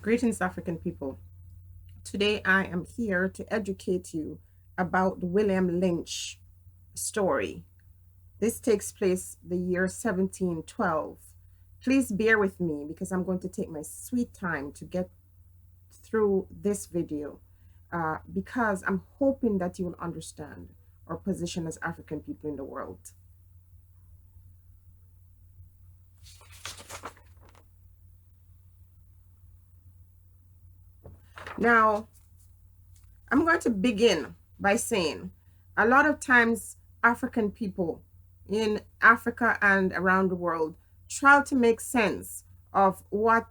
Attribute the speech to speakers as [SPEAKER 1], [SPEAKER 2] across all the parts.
[SPEAKER 1] Greetings, African people. Today I am here to educate you about the William Lynch story. This takes place the year 1712. Please bear with me because I'm going to take my sweet time to get through this video because I'm hoping that you will understand our position as African people in the world. Now, I'm going to begin by saying a lot of times African people in Africa and around the world try to make sense of what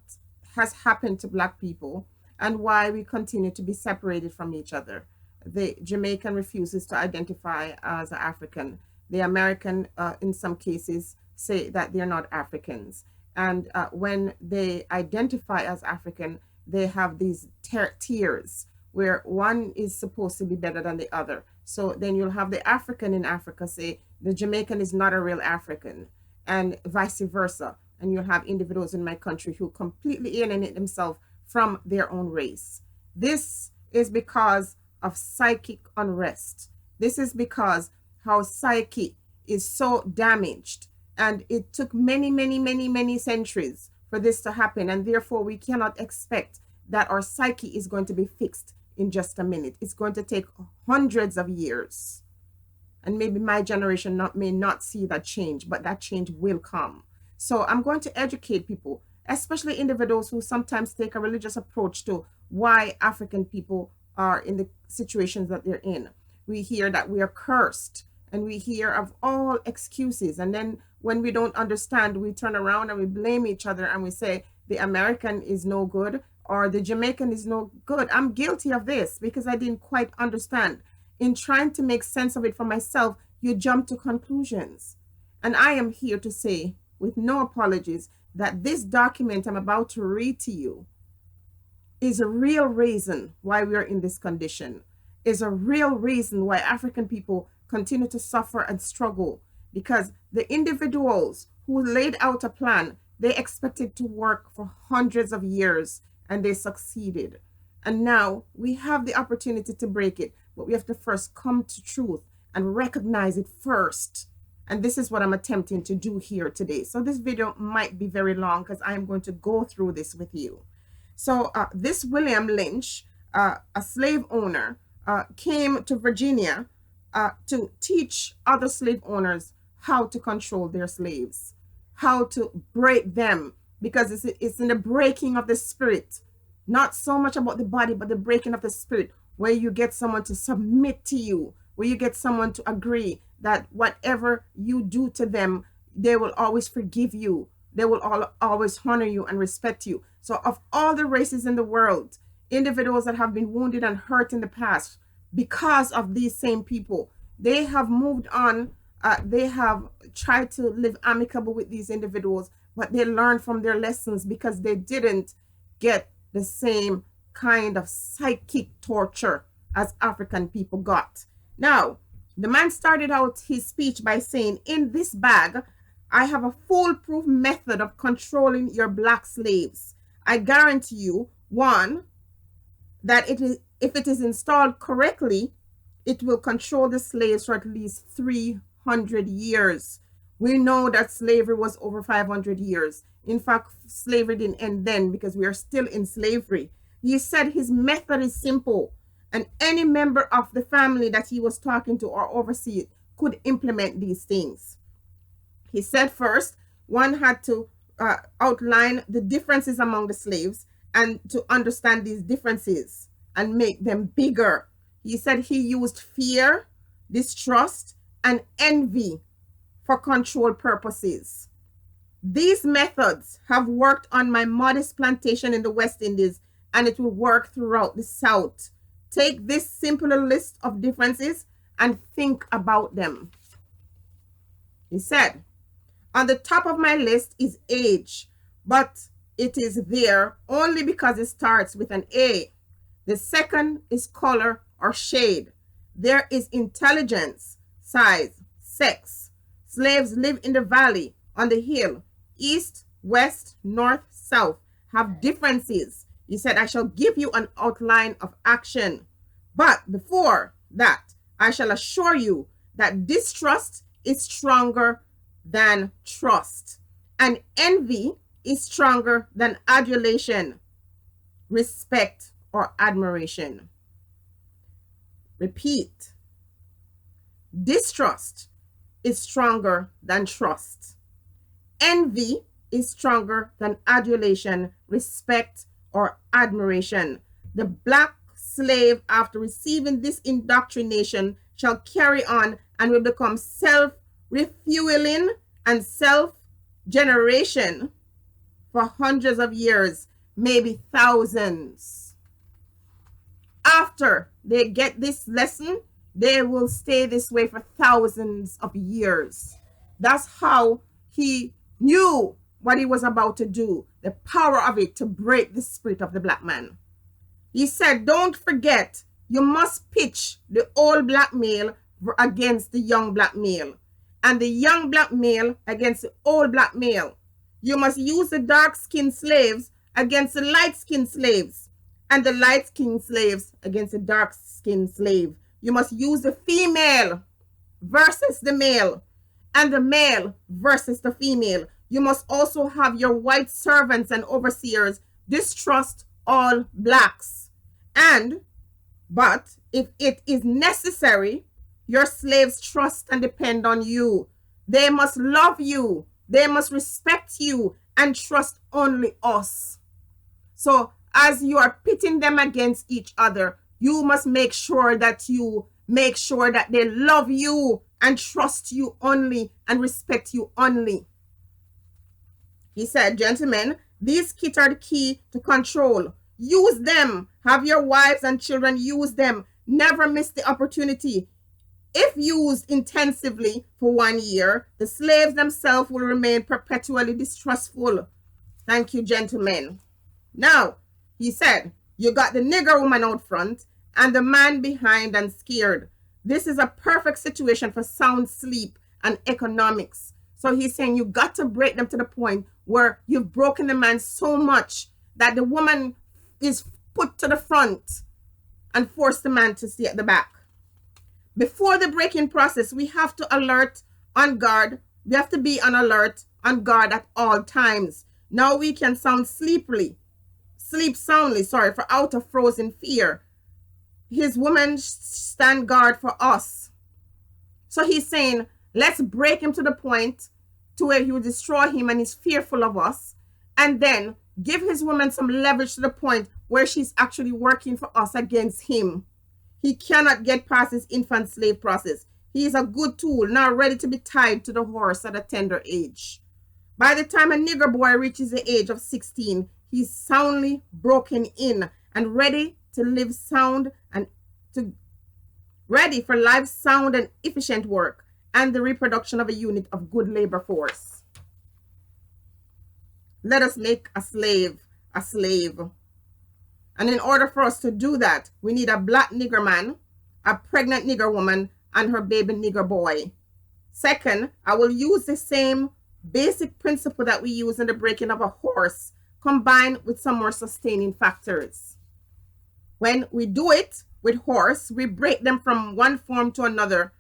[SPEAKER 1] has happened to Black people and why we continue to be separated from each other. The Jamaican refuses to identify as African. The American, in some cases, say that they're not Africans. And when they identify as African, they have these tiers where one is supposed to be better than the other. So then you'll have the African in Africa say the Jamaican is not a real African, and vice versa. And you'll have individuals in my country who completely alienate themselves from their own race. This is because of psychic unrest. This is because how psyche is so damaged. And it took many centuries for this to happen. And therefore, we cannot expect that our psyche is going to be fixed in just a minute. It's going to take hundreds of years. And maybe my generation may not see that change, but that change will come. So I'm going to educate people, especially individuals who sometimes take a religious approach to why African people are in the situations that they're in. We hear that we are cursed, and we hear of all excuses. And then when we don't understand, we turn around and we blame each other and we say the American is no good or the Jamaican is no good. I'm guilty of this because I didn't quite understand. In trying to make sense of it for myself, you jump to conclusions. And I am here to say, with no apologies, that this document I'm about to read to you is a real reason why we are in this condition, is a real reason why African people continue to suffer and struggle, because the individuals who laid out a plan, they expected to work for hundreds of years and they succeeded. And now we have the opportunity to break it, but we have to first come to truth and recognize it first. And this is what I'm attempting to do here today. So this video might be very long because I am going to go through this with you. So this William Lynch, a slave owner, came to Virginia to teach other slave owners how to control their slaves, how to break them, because it's in the breaking of the spirit, not so much about the body, but the breaking of the spirit, where you get someone to submit to you, where you get someone to agree that whatever you do to them, they will always forgive you. They will always honor you and respect you. So of all the races in the world, individuals that have been wounded and hurt in the past because of these same people, they have moved on. They have tried to live amicable with these individuals, but they learned from their lessons because they didn't get the same kind of psychic torture as African people got. Now, the man started out his speech by saying, in this bag, I have a foolproof method of controlling your Black slaves. I guarantee you, one, that if it is installed correctly, it will control the slaves for at least 300 years. We know that slavery was over 500 years. In fact, slavery didn't end then because we are still in slavery. He said his method is simple, and any member of the family that he was talking to or oversee it could implement these things. He said first, one had to outline the differences among the slaves and to understand these differences and make them bigger. He said he used fear, distrust, and envy for control purposes. These methods have worked on my modest plantation in the West Indies, and it will work throughout the South. Take this simpler list of differences and think about them. He said, on the top of my list is age, but it is there only because it starts with an A. The second is color or shade. There is intelligence, size, sex. Slaves live in the valley, on the hill, east, west, north, south, have differences. He said, I shall give you an outline of action. But before that, I shall assure you that distrust is stronger than trust, and envy is stronger than adulation, respect, or admiration. Repeat. Distrust is stronger than trust. Envy is stronger than adulation, respect, or admiration. The black slave, after receiving this indoctrination, shall carry on and will become self-refueling and self-generation for hundreds of years, maybe thousands. After they get this lesson, they will stay this way for thousands of years. That's how he knew what he was about to do, the power of it to break the spirit of the black man. He said, don't forget, you must pitch the old black male against the young black male, and the young black male against the old black male. You must use the dark-skinned slaves against the light-skinned slaves, and the light-skinned slaves against the dark-skinned slave. You must use the female versus the male, and the male versus the female. You must also have your white servants and overseers distrust all blacks. But if it is necessary, your slaves trust and depend on you. They must love you. They must respect you and trust only us. So as you are pitting them against each other, you must make sure that they love you and trust you only and respect you only. He said, gentlemen, these kits are the key to control. Use them. Have your wives and children use them. Never miss the opportunity. If used intensively for 1 year, the slaves themselves will remain perpetually distrustful. Thank you, gentlemen. Now, he said, you got the nigger woman out front and the man behind and scared. This is a perfect situation for sound sleep and economics. So he's saying you got to break them to the point where you've broken the man so much that the woman is put to the front and force the man to stay at the back. Before the breaking process, we have to alert on guard. We have to be on alert, on guard at all times. Now we can sleep soundly, for out of frozen fear. His women stand guard for us. So he's saying, let's break him to the point to where he will destroy him and he's fearful of us. And then give his woman some leverage to the point where she's actually working for us against him. He cannot get past his infant slave process. He is a good tool, now ready to be tied to the horse at a tender age. By the time a nigger boy reaches the age of 16, he's soundly broken in and ready to live sound and ready for life sound and efficient work and the reproduction of a unit of good labor force. Let us make a slave a slave. And in order for us to do that, we need a black nigger man, a pregnant nigger woman, and her baby nigger boy. Second, I will use the same basic principle that we use in the breaking of a horse, combined with some more sustaining factors. When we do it with horse, we break them from one form to another.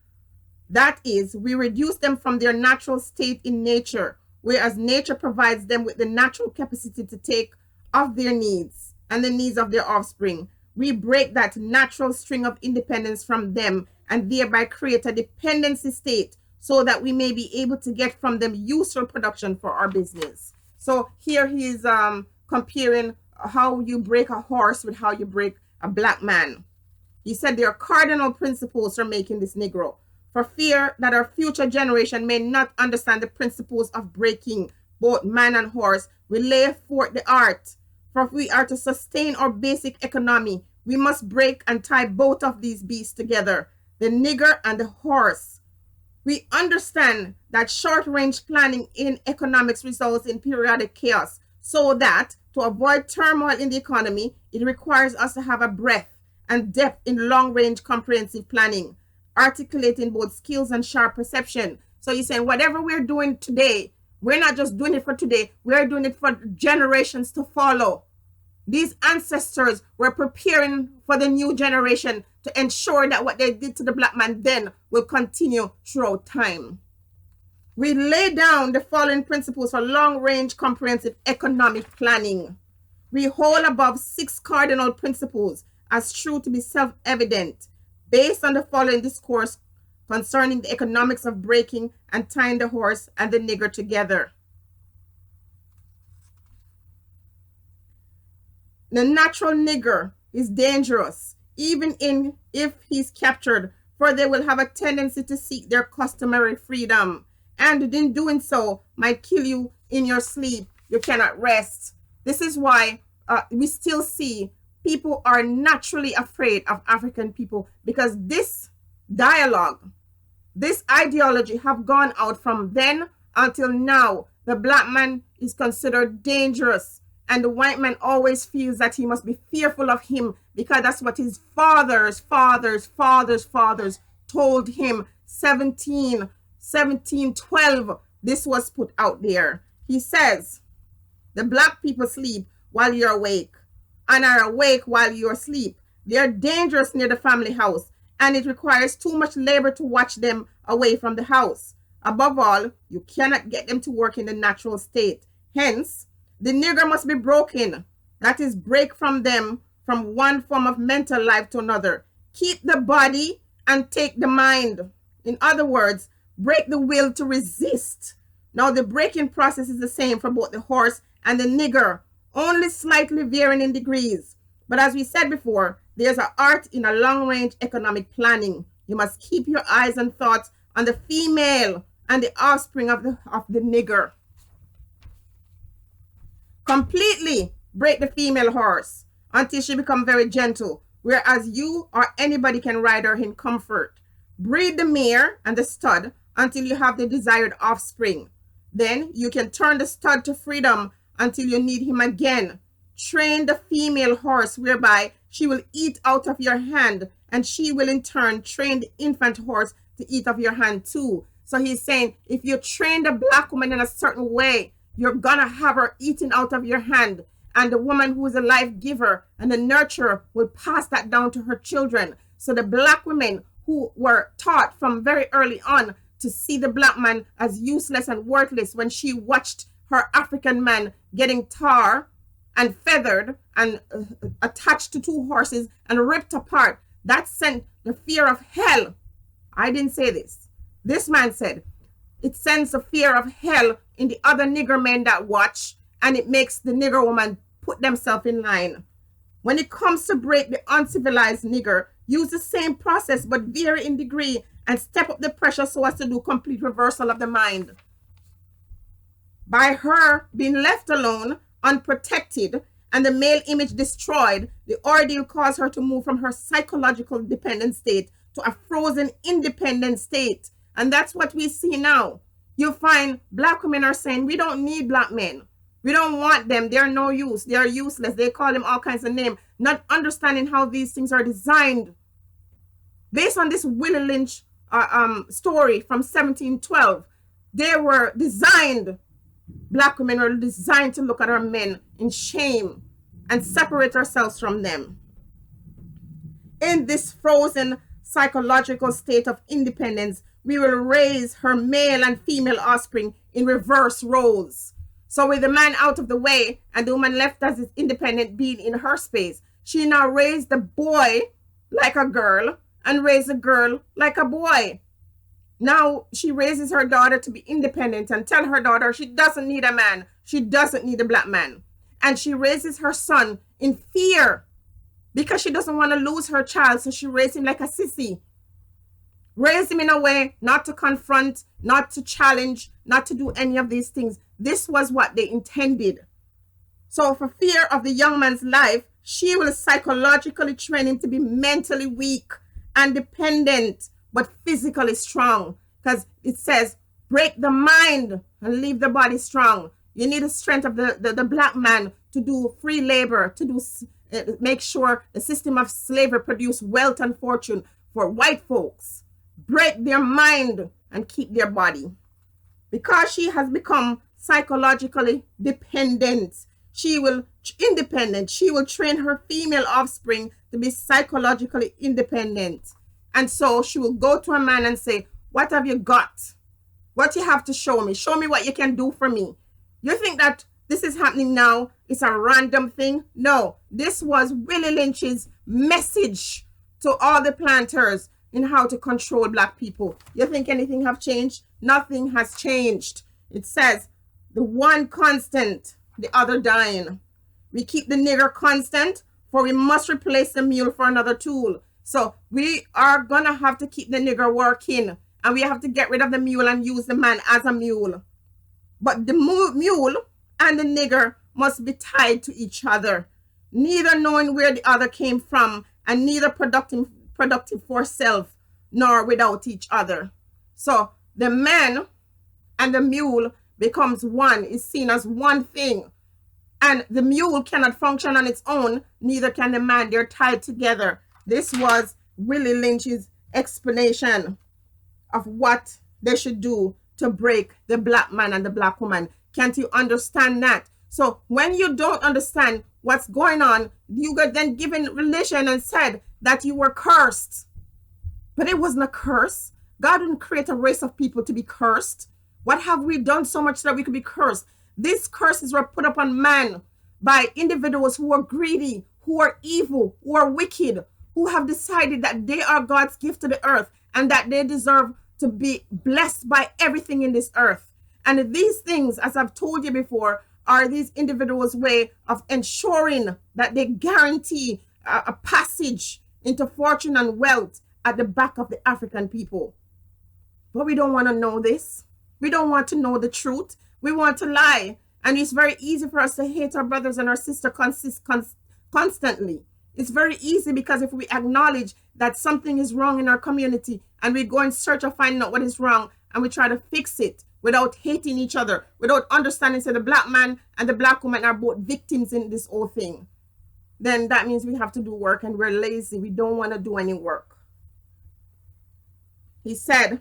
[SPEAKER 1] That is, we reduce them from their natural state in nature, whereas nature provides them with the natural capacity to take of their needs and the needs of their offspring. We break that natural string of independence from them and thereby create a dependency state so that we may be able to get from them useful production for our business. So here he is comparing how you break a horse with how you break a black man. He said there are cardinal principles for making this Negro, for fear that our future generation may not understand the principles of breaking both man and horse. We lay forth the art. For if we are to sustain our basic economy, we must break and tie both of these beasts together, the nigger and the horse. We understand that short-range planning in economics results in periodic chaos, so that to avoid turmoil in the economy, it requires us to have a breadth and depth in long-range comprehensive planning, articulating both skills and sharp perception. So he's saying whatever we're doing today, we're not just doing it for today, we're doing it for generations to follow. These ancestors were preparing for the new generation to ensure that what they did to the black man then will continue throughout time. We lay down the following principles for long-range comprehensive economic planning. We hold above 6 cardinal principles as true to be self-evident based on the following discourse concerning the economics of breaking and tying the horse and the nigger together. The natural nigger is dangerous, even if he's captured, for they will have a tendency to seek their customary freedom, and in doing so might kill you in your sleep. You cannot rest. This is why we still see people are naturally afraid of African people, because this dialogue, this ideology have gone out from then until now. The black man is considered dangerous, and the white man always feels that he must be fearful of him because that's what his fathers told him. 1712, this was put out there. He says, the black people sleep while you're awake and are awake while you're asleep. They're dangerous near the family house, and it requires too much labor to watch them away from the house. Above all, you cannot get them to work in the natural state. Hence, the nigger must be broken. That is, break from them from one form of mental life to another. Keep the body and take the mind. In other words, break the will to resist. Now, the breaking process is the same for both the horse and the nigger, only slightly varying in degrees. But as we said before, there's an art in a long-range economic planning. You must keep your eyes and thoughts on the female and the offspring of the nigger. Completely break the female horse until she becomes very gentle, whereas you or anybody can ride her in comfort. Breed the mare and the stud until you have the desired offspring. Then you can turn the stud to freedom until you need him again. Train the female horse whereby she will eat out of your hand, and she will in turn train the infant horse to eat of your hand too. So he's saying, if you train the black woman in a certain way, you're gonna have her eating out of your hand, and the woman who is a life giver and the nurturer will pass that down to her children. So the black women who were taught from very early on to see the black man as useless and worthless, when she watched her African man getting tar and feathered and attached to 2 horses and ripped apart, that sent the fear of hell. I didn't say this. This man said, it sends a fear of hell in the other nigger men that watch, and it makes the nigger woman put themselves in line. When it comes to break the uncivilized nigger, use the same process but vary in degree and step up the pressure so as to do complete reversal of the mind. By her being left alone, unprotected, and the male image destroyed, the ordeal caused her to move from her psychological dependent state to a frozen independent state. And that's what we see now. You find black women are saying, we don't need black men. We don't want them. They're no use. They're useless. They call them all kinds of names, not understanding how these things are designed. Based on this Willie Lynch story from 1712, they were designed, black women were designed to look at our men in shame and separate ourselves from them. In this frozen psychological state of independence, we will raise her male and female offspring in reverse roles. So with the man out of the way and the woman left as an independent being in her space, she now raised the boy like a girl and raised the girl like a boy. Now she raises her daughter to be independent and tell her daughter she doesn't need a man. She doesn't need a black man. And she raises her son in fear because she doesn't want to lose her child. So she raised him like a sissy. Raise him in a way not to confront, not to challenge, not to do any of these things. This was what they intended. So for fear of the young man's life, she will psychologically train him to be mentally weak and dependent, but physically strong. Because it says, break the mind and leave the body strong. You need the strength of the black man to do free labor, to do make sure the system of slavery produce wealth and fortune for white folks. Break their mind and keep their body. Because she has become psychologically dependent, she will independent. She will train her female offspring to be psychologically independent. And so she will go to a man and say, what have you got? What you have to show me? Show me what you can do for me. You think that this is happening now? It's a random thing? No, this was Willie Lynch's message to all the planters in how to control black people. You think anything have changed? Nothing has changed. It says the one constant, the other dying. We keep the nigger constant, for we must replace the mule for another tool. So we are gonna have to keep the nigger working, and we have to get rid of the mule and use the man as a mule. But the mule and the nigger must be tied to each other, neither knowing where the other came from, and neither productive for self, nor without each other. So the man and the mule becomes one, is seen as one thing. And the mule cannot function on its own, neither can the man. They're tied together. This was Willie Lynch's explanation of what they should do to break the black man and the black woman. Can't you understand that? So when you don't understand what's going on, you got then given religion and said that you were cursed. But it wasn't a curse. God didn't create a race of people to be cursed. What have we done so much that we could be cursed? These curses were put upon man by individuals who are greedy, who are evil, who are wicked, who have decided that they are God's gift to the earth and that they deserve to be blessed by everything in this earth. And these things, as I've told you before, are these individuals' way of ensuring that they guarantee a passage into fortune and wealth at the back of the African people. But we don't want to know this. We don't want to know the truth. We want to lie. And it's very easy for us to hate our brothers and our sisters constantly. It's very easy because if we acknowledge that something is wrong in our community and we go in search of finding out what is wrong and we try to fix it without hating each other, without understanding that the black man and the black woman are both victims in this whole thing, then that means we have to do work and we're lazy. We don't want to do any work. He said,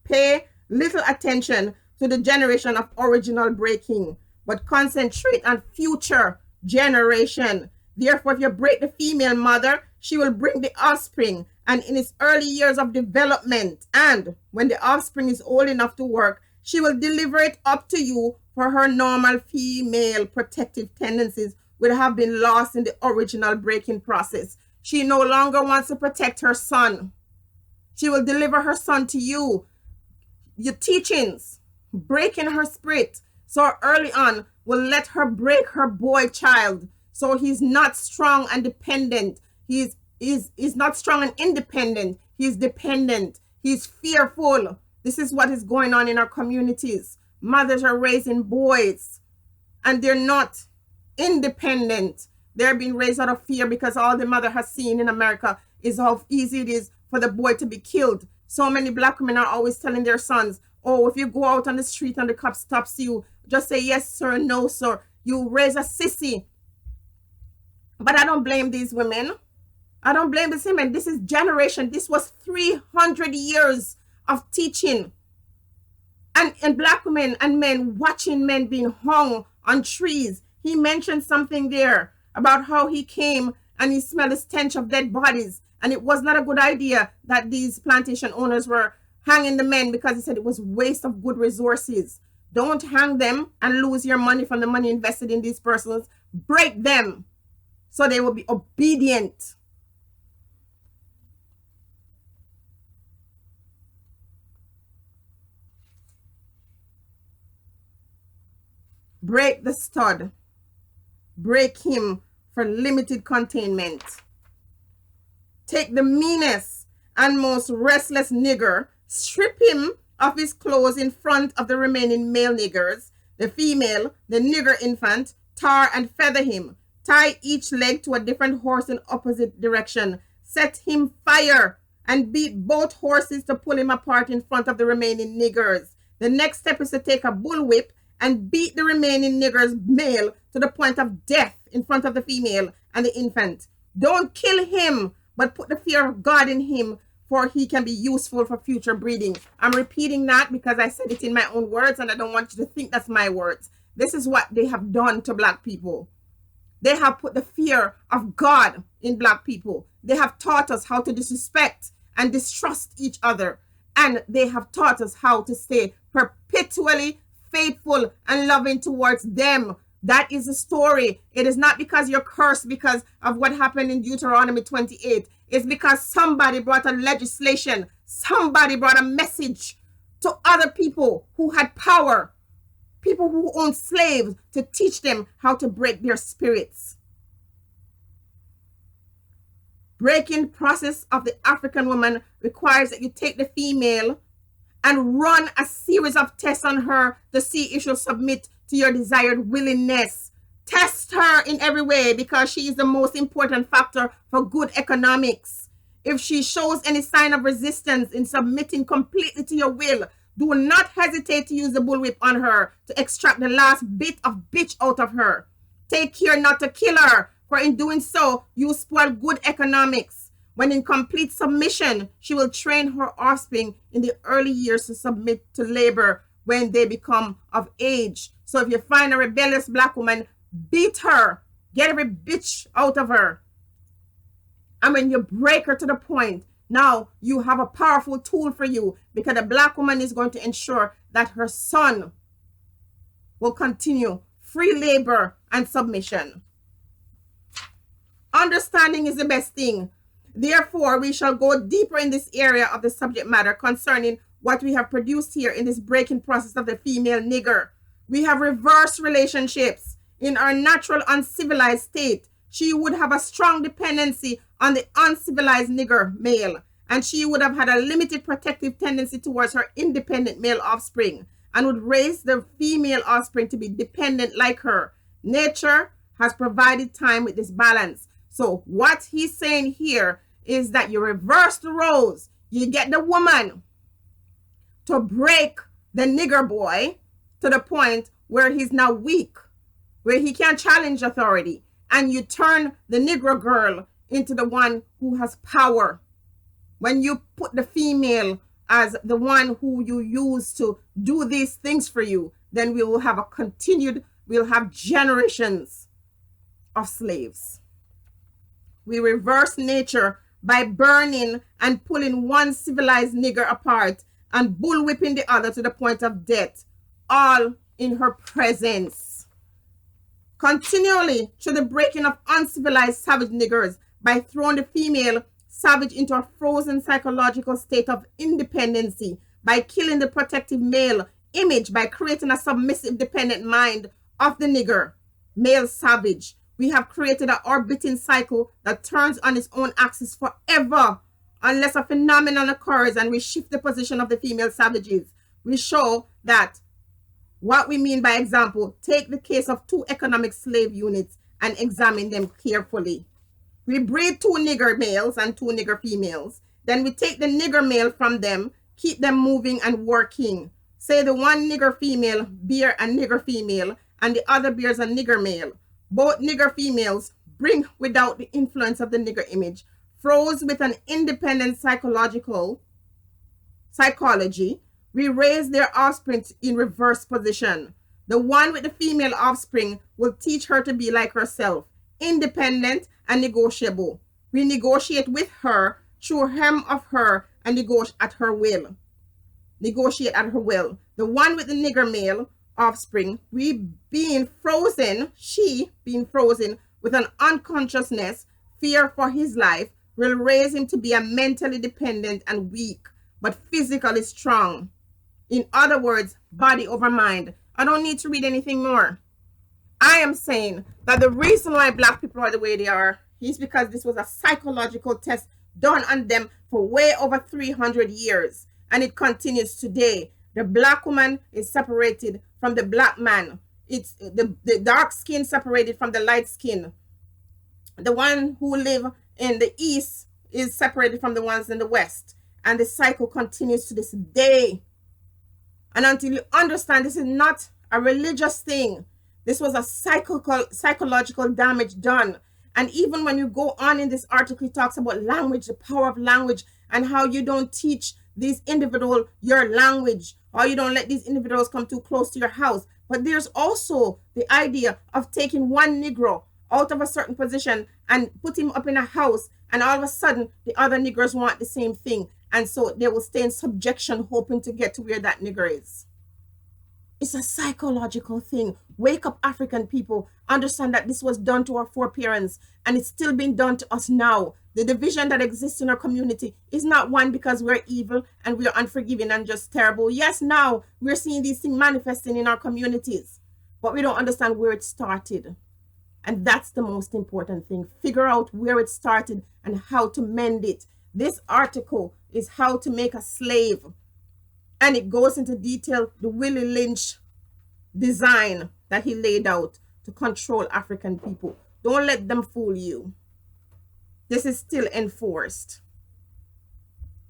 [SPEAKER 1] pay little attention to the generation of original breaking, but concentrate on future generation. Therefore, if you break the female mother, she will bring the offspring, and in its early years of development, and when the offspring is old enough to work, she will deliver it up to you, for her normal female protective tendencies would have been lost in the original breaking process. She no longer wants to protect her son. She will deliver her son to you. Your teachings, breaking her spirit, so early on will let her break her boy child. So he's not strong and dependent. He's not strong and independent. He's dependent. He's fearful. This is what is going on in our communities. Mothers are raising boys and they're not independent. They're being raised out of fear because all the mother has seen in America is how easy it is for the boy to be killed. So many black women are always telling their sons, oh, if you go out on the street and the cop stops you, just say yes, sir, no, sir. You raise a sissy. But I don't blame these women. I don't blame these women. This is generation. This was 300 years of teaching. And black women and men watching men being hung on trees. He mentioned something there about how he came and he smelled the stench of dead bodies. And it was not a good idea that these plantation owners were hanging the men because he said it was waste of good resources. Don't hang them and lose your money from the money invested in these persons. Break them so they will be obedient. Break the stud. Break him for limited containment. Take the meanest and most restless nigger, strip him of his clothes in front of the remaining male niggers, the female, the nigger infant, tar and feather him. Tie each leg to a different horse in opposite direction. Set him fire and beat both horses to pull him apart in front of the remaining niggers. The next step is to take a bullwhip and beat the remaining niggers male to the point of death in front of the female and the infant. Don't kill him, but put the fear of God in him, for he can be useful for future breeding. I'm repeating that because I said it in my own words and I don't want you to think that's my words. This is what they have done to black people. They have put the fear of God in Black people. They have taught us how to disrespect and distrust each other. And they have taught us how to stay perpetually faithful and loving towards them. That is the story. It is not because you're cursed because of what happened in Deuteronomy 28. It's because somebody brought a legislation. Somebody brought a message to other people who had power, people who owned slaves, to teach them how to break their spirits. Breaking process of the African woman requires that you take the female and run a series of tests on her to see if she'll submit to your desired willingness. Test her in every way because she is the most important factor for good economics. If she shows any sign of resistance in submitting completely to your will, do not hesitate to use the bullwhip on her to extract the last bit of bitch out of her. Take care not to kill her, for in doing so, you spoil good economics. When in complete submission, she will train her offspring in the early years to submit to labor when they become of age. So if you find a rebellious Black woman, beat her, get every bitch out of her. And when you break her to the point, now you have a powerful tool for you, because the Black woman is going to ensure that her son will continue free labor and submission. Understanding is the best thing. Therefore, we shall go deeper in this area of the subject matter concerning what we have produced here in this breaking process of the female nigger. We have reversed relationships. In our natural uncivilized state, she would have a strong dependency on the uncivilized nigger male, and she would have had a limited protective tendency towards her independent male offspring, and would raise the female offspring to be dependent like her. Nature has provided time with this balance. So what he's saying here is that you reverse the roles. You get the woman to break the nigger boy to the point where he's now weak, where he can't challenge authority, and you turn the Negro girl into the one who has power. When you put the female as the one who you use to do these things for you, then we will have we'll have generations of slaves. We reverse nature by burning and pulling one civilized nigger apart and bullwhipping the other to the point of death, all in her presence. Continually through the breaking of uncivilized savage niggers by throwing the female savage into a frozen psychological state of independency, by killing the protective male image, by creating a submissive dependent mind of the nigger, male savage. We have created an orbiting cycle that turns on its own axis forever unless a phenomenon occurs and we shift the position of the female savages. We show that what we mean by example. Take the case of two economic slave units and examine them carefully. We breed two nigger males and two nigger females. Then we take the nigger male from them, keep them moving and working. Say the one nigger female bear a nigger female and the other bears a nigger male. Both nigger females bring without the influence of the nigger image, froze with an independent psychology. We raise their offspring in reverse position. The one with the female offspring will teach her to be like herself, independent and negotiable. We negotiate with her, through hem of her, and negotiate at her will. The one with the nigger male offspring, she being frozen with an unconsciousness, fear for his life, will raise him to be a mentally dependent and weak, but physically strong. In other words, body over mind. I don't need to read anything more. I am saying that the reason why Black people are the way they are is because this was a psychological test done on them for way over 300 years. And it continues today. The Black woman is separated from the Black man. It's the dark skin separated from the light skin. The one who live in the East is separated from the ones in the West. And the cycle continues to this day. And until you understand, this is not a religious thing. This was a psychological damage done. And even when you go on in this article, it talks about language, the power of language, and how you don't teach these individuals your language, or you don't let these individuals come too close to your house. But there's also the idea of taking one Negro out of a certain position and put him up in a house, and all of a sudden the other niggers want the same thing, and so they will stay in subjection hoping to get to where that nigger is. It's a psychological thing. Wake up, African people. Understand that this was done to our foreparents and it's still being done to us now. The division that exists in our community is not one because we're evil and we're unforgiving and just terrible. Yes, now we're seeing these things manifesting in our communities, but we don't understand where it started. And that's the most important thing. Figure out where it started and how to mend it. This article is how to make a slave, and it goes into detail the Willie Lynch design that he laid out to control African people. Don't let them fool you. This is still enforced.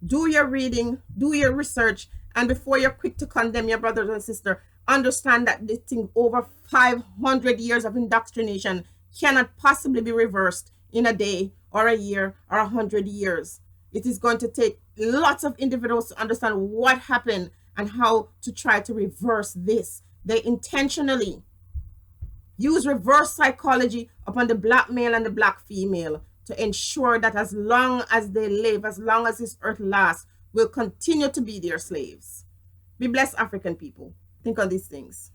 [SPEAKER 1] Do your reading, do your research, and before you're quick to condemn your brothers and sisters, understand that this thing, over 500 years of indoctrination, cannot possibly be reversed in a day or a year or 100 years. It is going to take lots of individuals to understand what happened and how to try to reverse this. They intentionally use reverse psychology upon the black male and the black female to ensure that as long as they live, as long as this earth lasts, will continue to be their slaves. Be blessed, African people. Think of these things.